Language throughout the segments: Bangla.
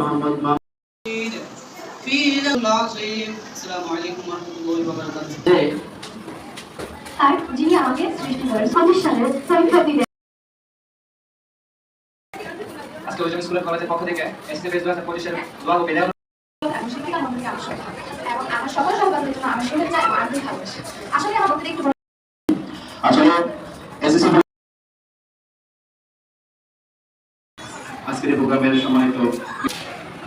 মোহাম্মদ আসসালামু আলাইকুম ওয়া রাহমাতুল্লাহি ওয়া বারাকাতুহু। আর যিনি আমাকে সৃষ্টি করেছেন প্রতিষ্ঠানের পরীক্ষার্থীদের আজকে ওজন স্কুলের কলেজের পক্ষ থেকে এসএফএস 2025 এর দোয়া ও বিদায় এবং শিক্ষিকা মন্ডলীকে আমার সবাই এবং আমার সকল সহপাঠীদের জন্য আমার শুভেচ্ছা এবং আন্তরিক ভালোবাসা। আসলে আমার বক্তব্য একটু আসলে এসএসসি আজকের এই প্রোগ্রামের সম্মানিত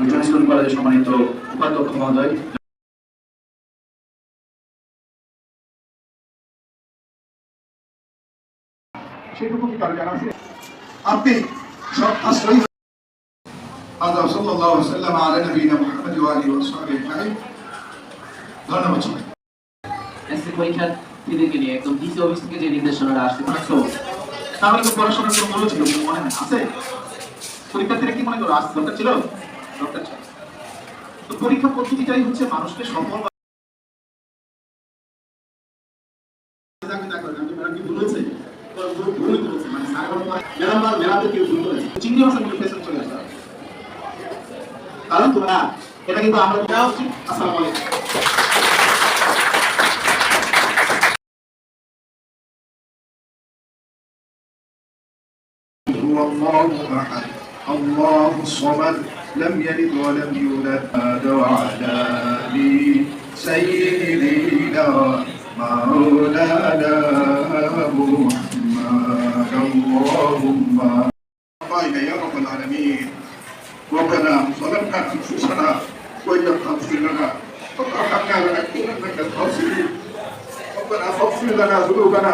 ওজন স্কুল কলেজের সম্মানিত উপাধ্যক্ষ মহোদয়, সেটুকু কি তার জানা আছে? আপনি সব আশ্রয় আল্লাহ সাল্লাল্লাহু আলাইহি ওয়াসাল্লাম আলা নবিয়িনা মুহাম্মদ ওয়া আলিহি ওয়া সাহবিহি আজমাইন। ধন্যবাদ সবাই। এসএসসি পরীক্ষার্থীদেরকে নিয়ে একদম ডিসি অফিস থেকে যে নির্দেশনাটা আসছে তো তাহলে তো পড়াশোনার কোনো মূল্য ছিল মনে হয় আছে? পরীক্ষার্থীরা কি মনে করো আসতে দরকার ছিল? দরকার ছিল। তো পরীক্ষা পদ্ধতিটাই হচ্ছে মানুষকে সফল কারণ তোমরা এটা কিন্তু আমরা দেওয়া উচিত। আসসালামু আলাইকুম। هو الله أحد الله الصمد لم يلد ولم يولد وعلى آل سيدنا مولانا محمد اللهم يا رب العالمين. ربنا ظلمنا أنفسنا وإن لم تغفر لنا وترحمنا لنكونن من الخاسرين. ربنا فاغفر لنا ذنوبنا